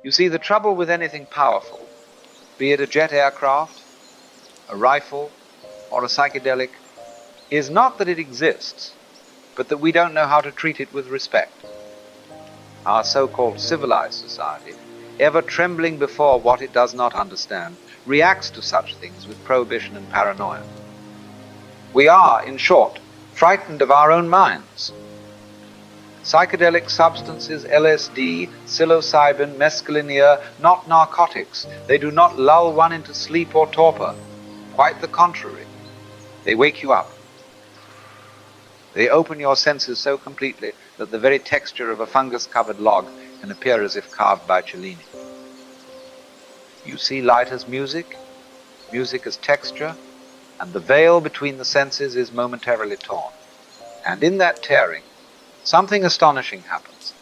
You see, the trouble with anything powerful, be it a jet aircraft, a rifle, or a psychedelic, is not that it exists, but that we don't know how to treat it with respect. Our so-called civilized society, ever trembling before what it does not understand, reacts to such things with prohibition and paranoia. We are, in short, frightened of our own minds. Psychedelic substances, LSD, psilocybin, mescaline, are not narcotics. They do not lull one into sleep or torpor. Quite the contrary. They wake you up. They open your senses so completely that the very texture of a fungus-covered log can appear as if carved by Cellini. You see light as music, music as texture, and the veil between the senses is momentarily torn. And in that tearing, something astonishing happens.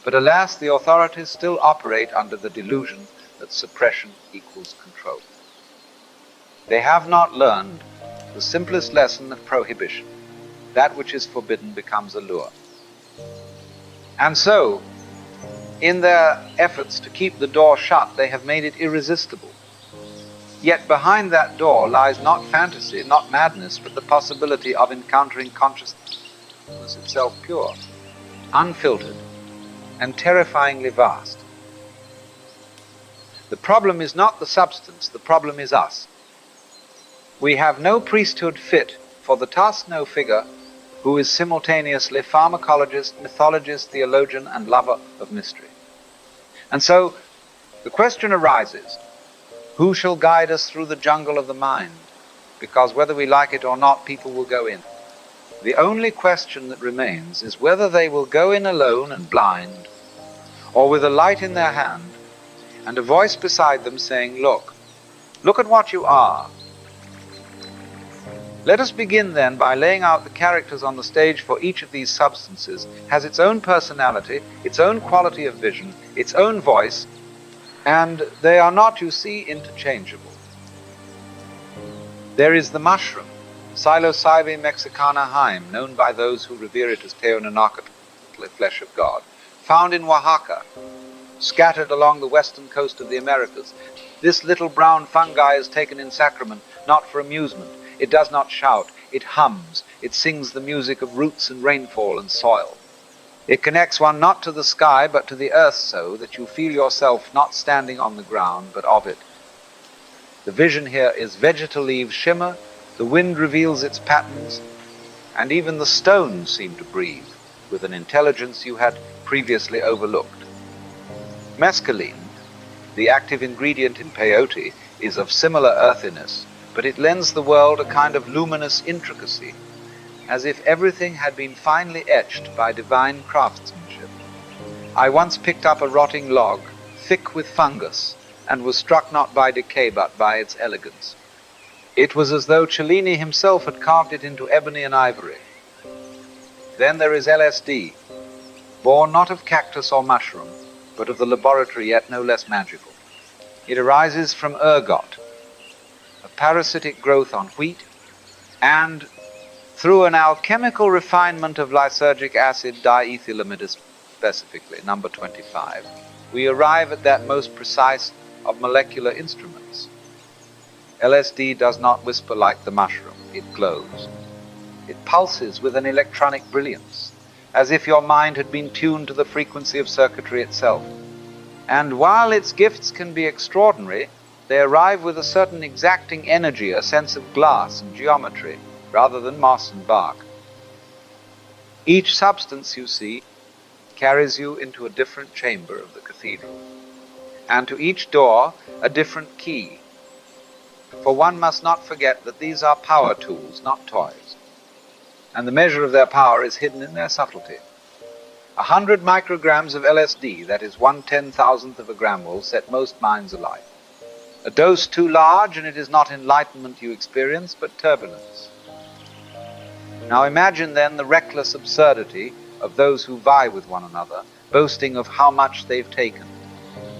But alas, the authorities still operate under the delusion that suppression equals control. They have not learned the simplest lesson of prohibition. That which is forbidden becomes a lure. And so, in their efforts to keep the door shut, they have made it irresistible. Yet behind that door lies not fantasy, not madness, but the possibility of encountering consciousness itself pure, unfiltered, and terrifyingly vast. The problem is not the substance, the problem is us. We have no priesthood fit for the task, no figure who is simultaneously pharmacologist, mythologist, theologian, and lover of mystery. And so the question arises, who shall guide us through the jungle of the mind? Because whether we like it or not, people will go in. The only question that remains is whether they will go in alone and blind, or with a light in their hand and a voice beside them saying, look at what you are. Let us begin then by laying out the characters on the stage for each of these substances has its own personality, its own quality of vision, its own voice, and they are not, you see, interchangeable. There is the mushroom, Psilocybe mexicana haim, known by those who revere it as Teonanacatl, flesh of God, found in Oaxaca, scattered along the western coast of the Americas. This little brown fungi is taken in sacrament, not for amusement. It does not shout, it hums, it sings the music of roots and rainfall and soil. It connects one not to the sky, but to the earth, so that you feel yourself not standing on the ground, but of it. The vision here is vegetal leaves shimmer, the wind reveals its patterns, and even the stones seem to breathe with an intelligence you had previously overlooked. Mescaline, the active ingredient in peyote, is of similar earthiness, but it lends the world a kind of luminous intricacy, as if everything had been finely etched by divine craftsmanship. I once picked up a rotting log, thick with fungus, and was struck not by decay but by its elegance. It was as though Cellini himself had carved it into ebony and ivory. Then there is LSD, born not of cactus or mushroom, but of the laboratory, yet no less magical. It arises from ergot, a parasitic growth on wheat, and through an alchemical refinement of lysergic acid diethylamide specifically, number 25, we arrive at that most precise of molecular instruments. LSD does not whisper like the mushroom, it glows. It pulses with an electronic brilliance, as if your mind had been tuned to the frequency of circuitry itself. And while its gifts can be extraordinary, they arrive with a certain exacting energy, a sense of glass and geometry, rather than moss and bark. Each substance, you see, carries you into a different chamber of the cathedral, and to each door a different key. For one must not forget that these are power tools, not toys, and the measure of their power is hidden in their subtlety. 100 micrograms of LSD, that is 1/10,000th of a gram, will set most minds alight. A dose too large, and it is not enlightenment you experience, but turbulence. Now imagine then the reckless absurdity of those who vie with one another, boasting of how much they've taken.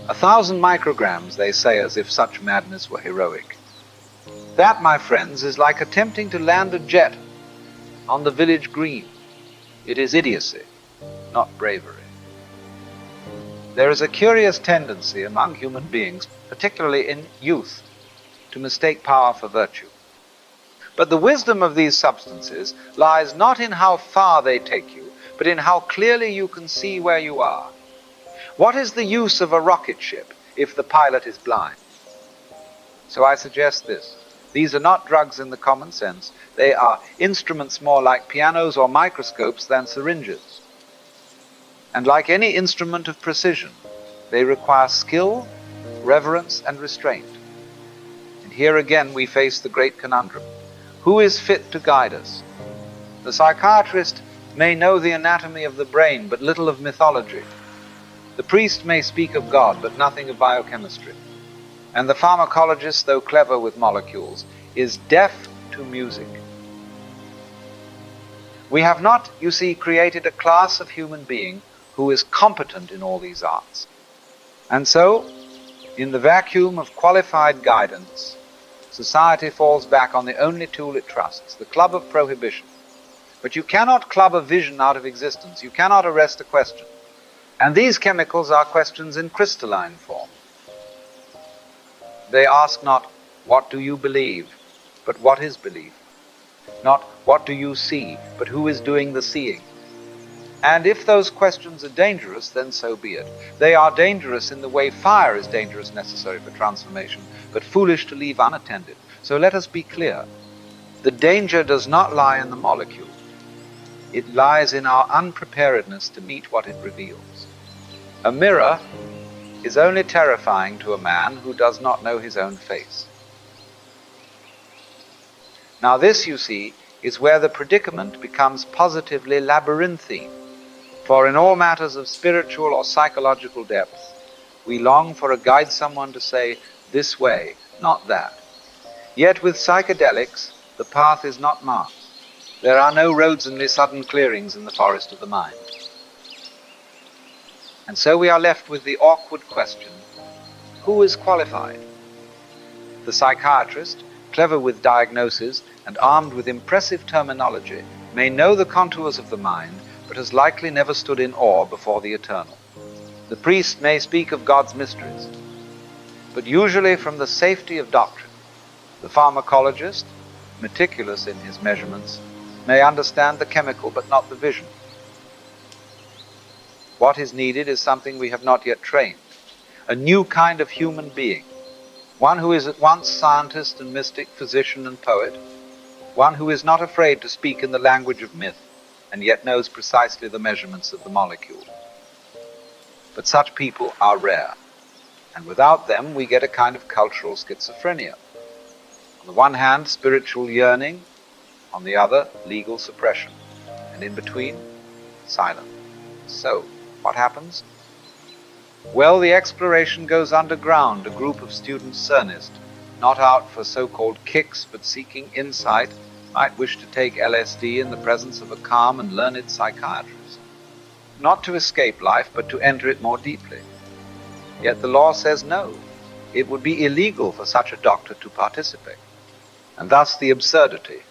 1,000 micrograms, they say, as if such madness were heroic. That, my friends, is like attempting to land a jet on the village green. It is idiocy, not bravery. There is a curious tendency among human beings, particularly in youth, to mistake power for virtue. But the wisdom of these substances lies not in how far they take you, but in how clearly you can see where you are. What is the use of a rocket ship if the pilot is blind? So I suggest this. These are not drugs in the common sense. They are instruments more like pianos or microscopes than syringes. And like any instrument of precision, they require skill, reverence, and restraint. And here again we face the great conundrum. Who is fit to guide us? The psychiatrist may know the anatomy of the brain, but little of mythology. The priest may speak of God, but nothing of biochemistry. And the pharmacologist, though clever with molecules, is deaf to music. We have not, you see, created a class of human being who is competent in all these arts. And so, in the vacuum of qualified guidance, society falls back on the only tool it trusts, the club of prohibition. But you cannot club a vision out of existence. You cannot arrest a question. And these chemicals are questions in crystalline form. They ask not, what do you believe, but what is belief? Not, what do you see, but who is doing the seeing? And if those questions are dangerous, then so be it. They are dangerous in the way fire is dangerous necessary for transformation, but foolish to leave unattended. So let us be clear. The danger does not lie in the molecule. It lies in our unpreparedness to meet what it reveals. A mirror is only terrifying to a man who does not know his own face. Now this, you see, is where the predicament becomes positively labyrinthine. For in all matters of spiritual or psychological depth, we long for a guide, someone to say, this way, not that. Yet with psychedelics, the path is not marked. There are no roads and sudden clearings in the forest of the mind. And so we are left with the awkward question, who is qualified? The psychiatrist, clever with diagnosis and armed with impressive terminology, may know the contours of the mind, but has likely never stood in awe before the eternal. The priest may speak of God's mysteries, but usually from the safety of doctrine. The pharmacologist, meticulous in his measurements, may understand the chemical but not the vision. What is needed is something we have not yet trained, a new kind of human being, one who is at once scientist and mystic, physician and poet, one who is not afraid to speak in the language of myth, and yet knows precisely the measurements of the molecule. But such people are rare, and without them we get a kind of cultural schizophrenia. On the one hand, spiritual yearning, on the other, legal suppression, and in between, silence. So, what happens? Well, the exploration goes underground. A group of students cernist, not out for so-called kicks, but seeking insight, might wish to take LSD in the presence of a calm and learned psychiatrist. Not to escape life, but to enter it more deeply. Yet the law says no. It would be illegal for such a doctor to participate. And thus the absurdity,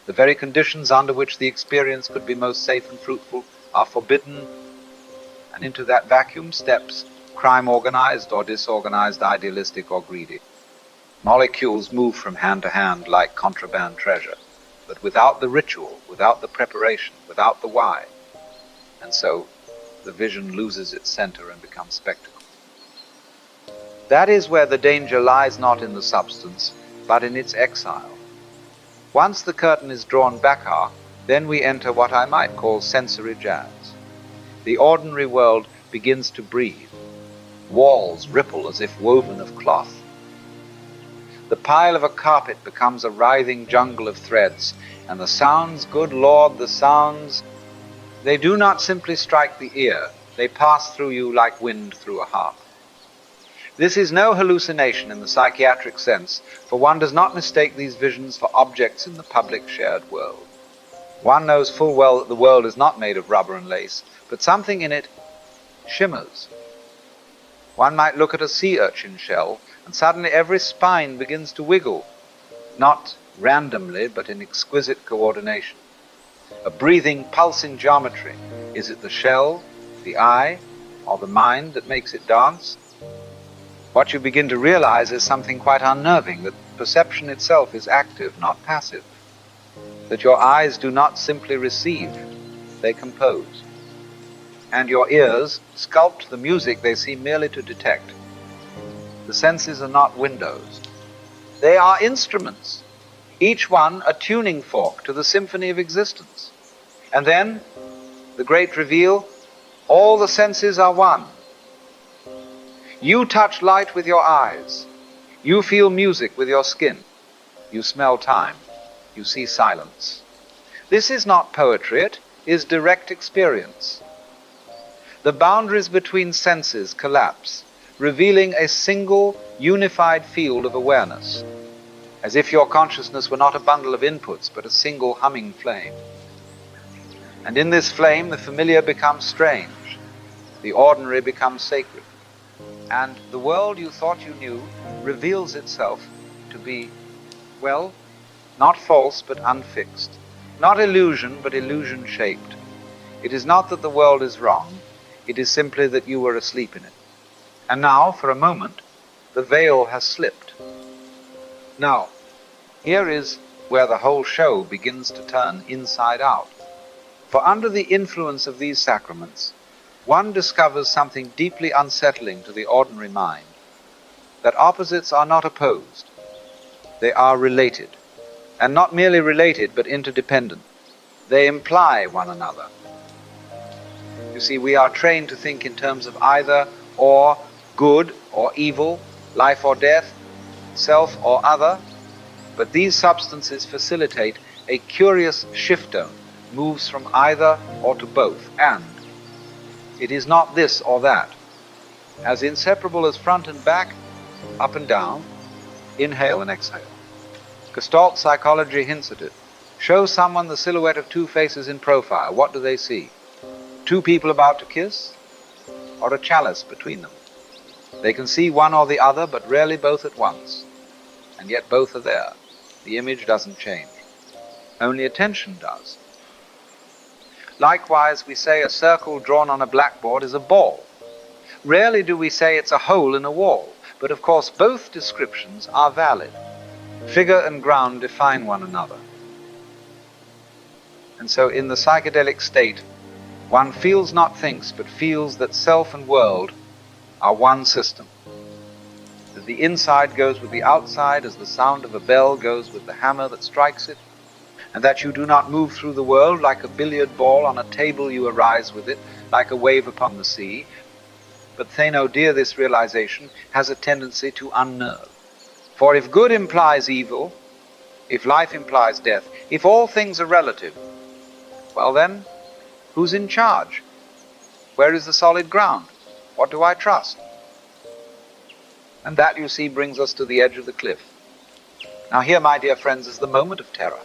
the very conditions under which the experience could be most safe and fruitful, are forbidden, and into that vacuum steps crime, organized or disorganized, idealistic or greedy. Molecules move from hand to hand like contraband treasure, but without the ritual, without the preparation, without the why. And so the vision loses its center and becomes spectacle. That is where the danger lies, not in the substance, but in its exile. Once the curtain is drawn back, then we enter what I might call sensory jazz. The ordinary world begins to breathe. Walls ripple as if woven of cloth. The pile of a carpet becomes a writhing jungle of threads, and the sounds, good Lord, the sounds, they do not simply strike the ear, they pass through you like wind through a harp. This is no hallucination in the psychiatric sense, for one does not mistake these visions for objects in the public shared world. One knows full well that the world is not made of rubber and lace, but something in it shimmers. One might look at a sea urchin shell, and suddenly every spine begins to wiggle, not randomly, but in exquisite coordination. A breathing, pulsing geometry. Is it the shell, the eye, or the mind that makes it dance, what you begin to realize is something quite unnerving, that perception itself is active, not passive, that your eyes do not simply receive, they compose, and your ears sculpt the music they seem merely to detect. The senses are not windows. They are instruments, each one a tuning fork to the symphony of existence. And then, the great reveal, all the senses are one. You touch light with your eyes. You feel music with your skin. You smell time. You see silence. This is not poetry, it is direct experience. The boundaries between senses collapse, revealing a single, unified field of awareness, as if your consciousness were not a bundle of inputs, but a single humming flame. And in this flame, the familiar becomes strange, the ordinary becomes sacred, and the world you thought you knew reveals itself to be, well, not false, but unfixed, not illusion, but illusion-shaped. It is not that the world is wrong, it is simply that you were asleep in it. And now, for a moment, the veil has slipped. Now, here is where the whole show begins to turn inside out. For under the influence of these sacraments, one discovers something deeply unsettling to the ordinary mind, that opposites are not opposed, they are related, and not merely related, but interdependent. They imply one another. You see, we are trained to think in terms of either or, good or evil, life or death, self or other, but these substances facilitate a curious shift-down, moves from either or to both, and it is not this or that. As inseparable as front and back, up and down, inhale and exhale. Gestalt psychology hints at it. Show someone the silhouette of two faces in profile. What do they see? Two people about to kiss, or a chalice between them? They can see one or the other, but rarely both at once. And yet both are there. The image doesn't change. Only attention does. Likewise, we say a circle drawn on a blackboard is a ball. Rarely do we say it's a hole in a wall, but of course both descriptions are valid. Figure and ground define one another. And so in the psychedelic state, one feels, not thinks, but feels that self and world are one system. That the inside goes with the outside as the sound of a bell goes with the hammer that strikes it, and that you do not move through the world like a billiard ball on a table. You arise with it, like a wave upon the sea. But Thano, dear, this realization has a tendency to unnerve. For if good implies evil, if life implies death, if all things are relative, well then, who's in charge? Where is the solid ground? What do I trust? And that, you see, brings us to the edge of the cliff. Now here, my dear friends, is the moment of terror.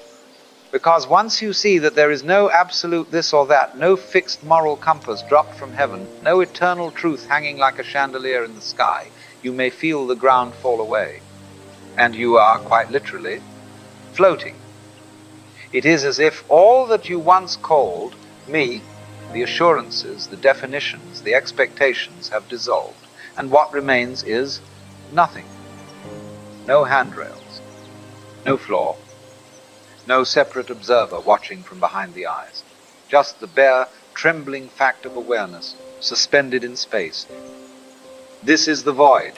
Because once you see that there is no absolute this or that, no fixed moral compass dropped from heaven, no eternal truth hanging like a chandelier in the sky, you may feel the ground fall away. And you are, quite literally, floating. It is as if all that you once called me, the assurances, the definitions, the expectations, have dissolved. And what remains is nothing. No handrails, no floor, no separate observer watching from behind the eyes. Just the bare, trembling fact of awareness, suspended in space. This is the void,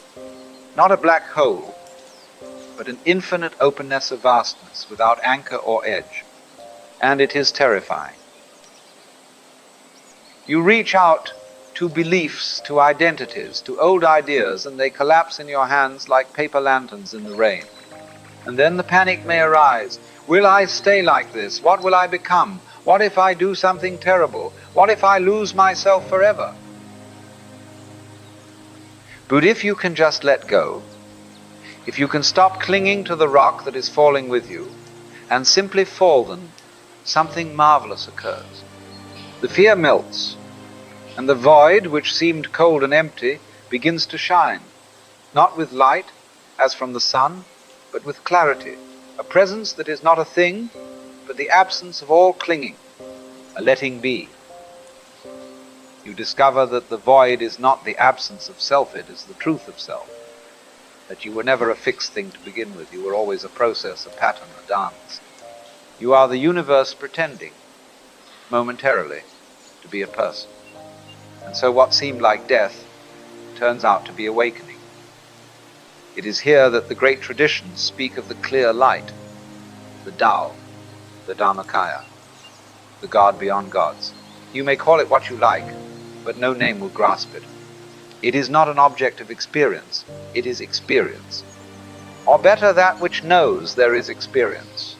not a black hole, but an infinite openness of vastness without anchor or edge. And it is terrifying. You reach out to beliefs, to identities, to old ideas, and they collapse in your hands like paper lanterns in the rain. And then the panic may arise. Will I stay like this? What will I become? What if I do something terrible? What if I lose myself forever? But if you can just let go, if you can stop clinging to the rock that is falling with you, and simply fall then, something marvelous occurs. The fear melts, and the void, which seemed cold and empty, begins to shine, not with light, as from the sun, but with clarity, a presence that is not a thing, but the absence of all clinging, a letting be. You discover that the void is not the absence of self, it is the truth of self. That you were never a fixed thing to begin with, you were always a process, a pattern, a dance. You are the universe pretending, momentarily, to be a person. And so what seemed like death turns out to be awakening. It is here that the great traditions speak of the clear light, the Tao, the Dharmakaya, the God beyond gods. You may call it what you like, but no name will grasp it. It is not an object of experience, it is experience. Or better, that which knows there is experience.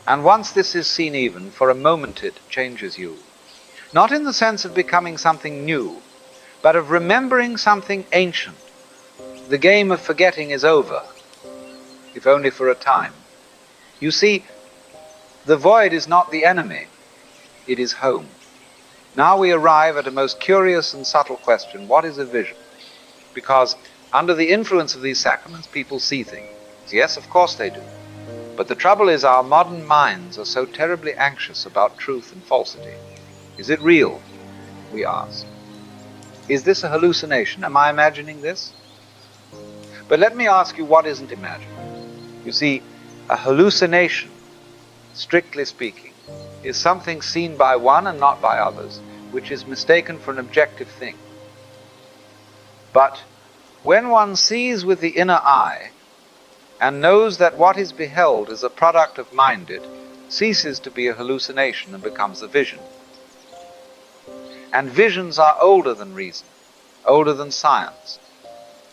And once this is seen even, for a moment it changes you. Not in the sense of becoming something new, but of remembering something ancient. The game of forgetting is over, if only for a time. You see, the void is not the enemy, it is home. Now we arrive at a most curious and subtle question: what is a vision? Because under the influence of these sacraments, people see things. Yes, of course they do. But the trouble is, our modern minds are so terribly anxious about truth and falsity. Is it real? We ask. Is this a hallucination? Am I imagining this? But let me ask you, what isn't imagined? You see, a hallucination, strictly speaking, is something seen by one and not by others, which is mistaken for an objective thing. But when one sees with the inner eye and knows that what is beheld is a product of mind, it ceases to be a hallucination and becomes a vision. And visions are older than reason, older than science.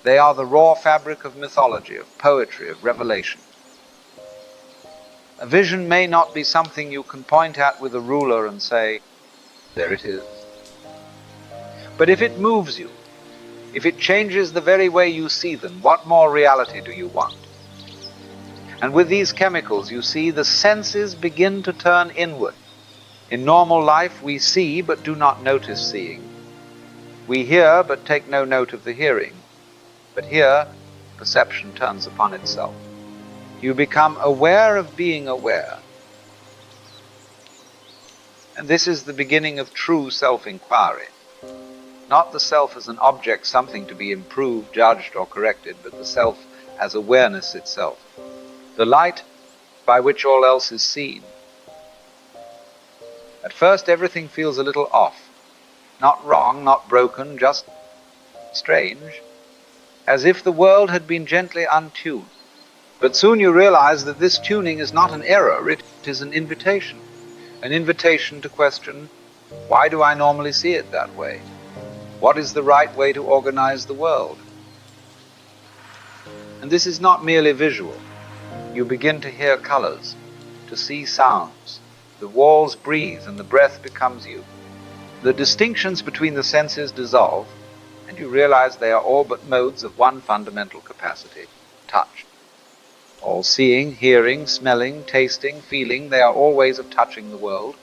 They are the raw fabric of mythology, of poetry, of revelation. A vision may not be something you can point at with a ruler and say, there it is. But if it moves you, if it changes the very way you see them, what more reality do you want? And with these chemicals, you see, the senses begin to turn inward. In normal life, we see but do not notice seeing. We hear but take no note of the hearing. But here, perception turns upon itself. You become aware of being aware. And this is the beginning of true self-inquiry. Not the self as an object, something to be improved, judged, or corrected, but the self as awareness itself. The light by which all else is seen. At first everything feels a little off. Not wrong, not broken, just strange. As if the world had been gently untuned. But soon you realize that this tuning is not an error, it is an invitation. An invitation to question, why do I normally see it that way? What is the right way to organize the world? And this is not merely visual. You begin to hear colors, to see sounds. The walls breathe and the breath becomes you. The distinctions between the senses dissolve, and you realize they are all but modes of one fundamental capacity, touch. All seeing, hearing, smelling, tasting, feeling, they are all ways of touching the world.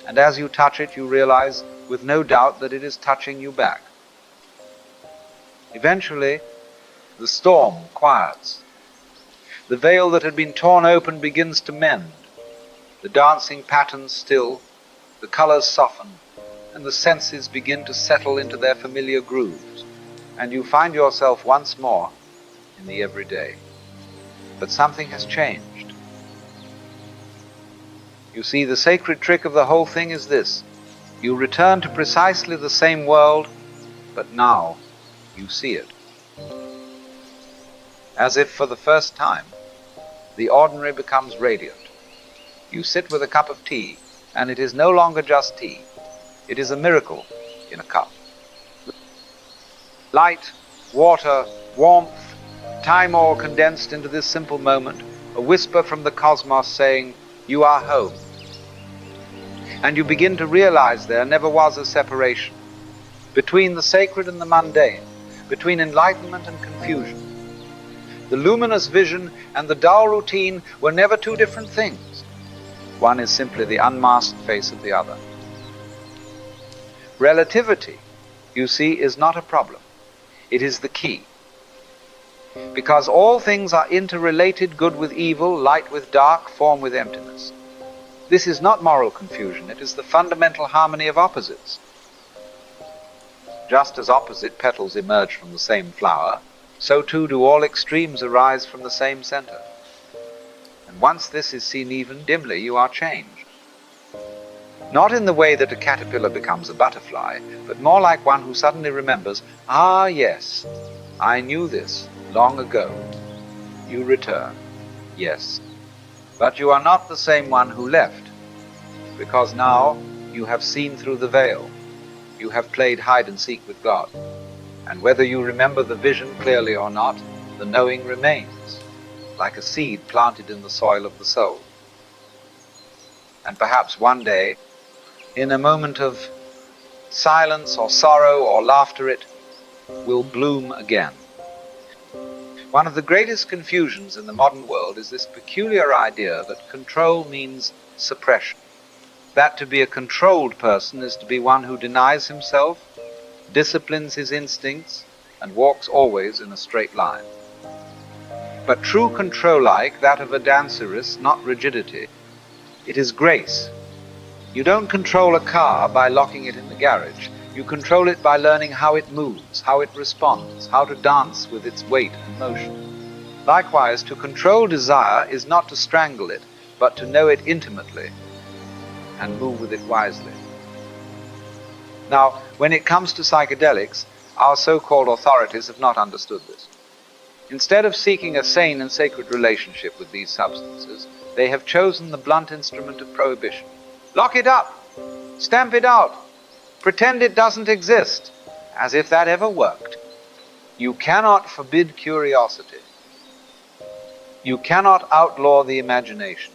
And as you touch it, you realize with no doubt that it is touching you back. Eventually, the storm quiets. The veil that had been torn open begins to mend. The dancing patterns still, the colors soften, and the senses begin to settle into their familiar grooves, and you find yourself once more in the everyday. But something has changed. You see, the sacred trick of the whole thing is this. You return to precisely the same world, but now you see it. As if for the first time, the ordinary becomes radiant. You sit with a cup of tea, and it is no longer just tea. It is a miracle in a cup. Light, water, warmth, time all condensed into this simple moment, a whisper from the cosmos saying, you are home. And you begin to realize there never was a separation between the sacred and the mundane, between enlightenment and confusion. The luminous vision and the dull routine were never two different things. One is simply the unmasked face of the other. Relativity, you see, is not a problem. It is the key. Because all things are interrelated, good with evil, light with dark, form with emptiness. This is not moral confusion, it is the fundamental harmony of opposites. Just as opposite petals emerge from the same flower, so too do all extremes arise from the same center. And once this is seen even dimly, you are changed. Not in the way that a caterpillar becomes a butterfly, but more like one who suddenly remembers, ah yes, I knew this long ago. You return, yes. But you are not the same one who left, because now you have seen through the veil. You have played hide and seek with God. And whether you remember the vision clearly or not, the knowing remains, like a seed planted in the soil of the soul. And perhaps one day, in a moment of silence or sorrow or laughter, it will bloom again. One of the greatest confusions in the modern world is this peculiar idea that control means suppression. That to be a controlled person is to be one who denies himself, disciplines his instincts, and walks always in a straight line. But true control, like that of a dancer, is not rigidity. It is grace. You don't control a car by locking it in the garage. You control it by learning how it moves, how it responds, how to dance with its weight and motion. Likewise, to control desire is not to strangle it, but to know it intimately and move with it wisely. Now, when it comes to psychedelics, our so-called authorities have not understood this. Instead of seeking a sane and sacred relationship with these substances, they have chosen the blunt instrument of prohibition. Lock it up, stamp it out, pretend it doesn't exist, as if that ever worked. You cannot forbid curiosity. You cannot outlaw the imagination.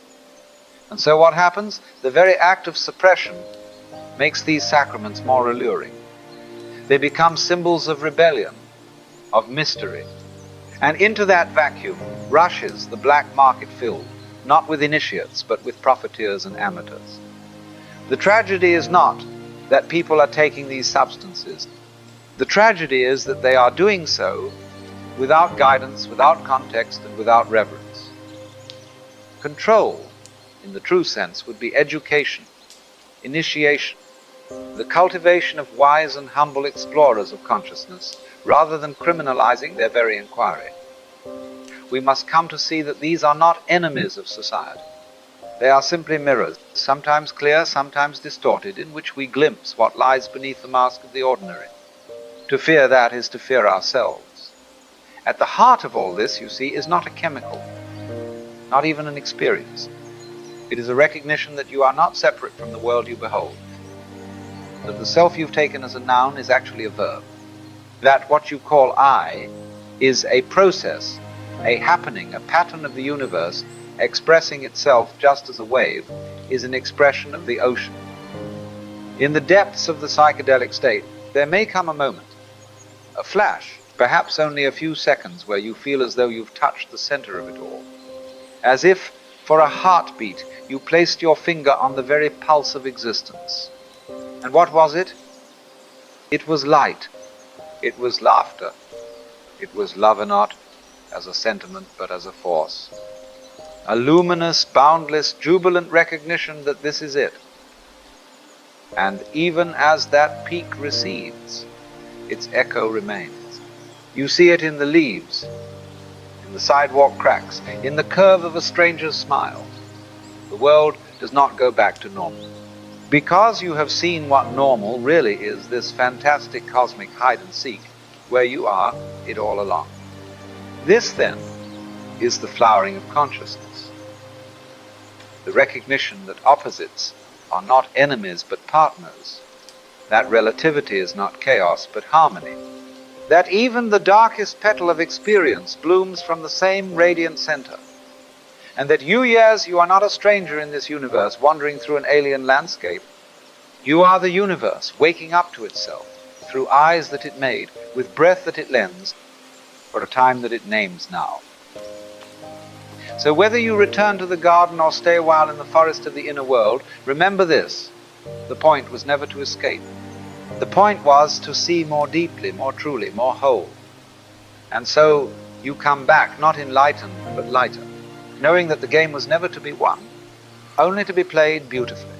And so what happens? The very act of suppression makes these sacraments more alluring. They become symbols of rebellion, of mystery. And into that vacuum rushes the black market filled, not with initiates, but with profiteers and amateurs. The tragedy is not that people are taking these substances. The tragedy is that they are doing so without guidance, without context, and without reverence. Control, in the true sense, would be education, initiation, the cultivation of wise and humble explorers of consciousness, rather than criminalizing their very inquiry. We must come to see that these are not enemies of society. They are simply mirrors, sometimes clear, sometimes distorted, in which we glimpse what lies beneath the mask of the ordinary. To fear that is to fear ourselves. At the heart of all this, you see, is not a chemical, not even an experience. It is a recognition that you are not separate from the world you behold, that the self you've taken as a noun is actually a verb, that what you call I is a process, a happening, a pattern of the universe expressing itself just as a wave is an expression of the ocean. In the depths of the psychedelic state, there may come a moment, a flash, perhaps only a few seconds, where you feel as though you've touched the center of it all. As if, for a heartbeat, you placed your finger on the very pulse of existence. And what was it? It was light. It was laughter. It was love not as a sentiment, but as a force. A luminous, boundless, jubilant recognition that this is it. And even as that peak recedes, its echo remains. You see it in the leaves, in the sidewalk cracks, in the curve of a stranger's smile. The world does not go back to normal. Because you have seen what normal really is, this fantastic cosmic hide and seek, where you are, it all along. This, then, is the flowering of consciousness. The recognition that opposites are not enemies but partners, that relativity is not chaos but harmony, that even the darkest petal of experience blooms from the same radiant center, and that you are not a stranger in this universe wandering through an alien landscape. You are the universe waking up to itself through eyes that it made, with breath that it lends, for a time that it names now. So whether you return to the garden or stay a while in the forest of the inner world, remember this: the point was never to escape. The point was to see more deeply, more truly, more whole. And so you come back, not enlightened, but lighter, knowing that the game was never to be won, only to be played beautifully.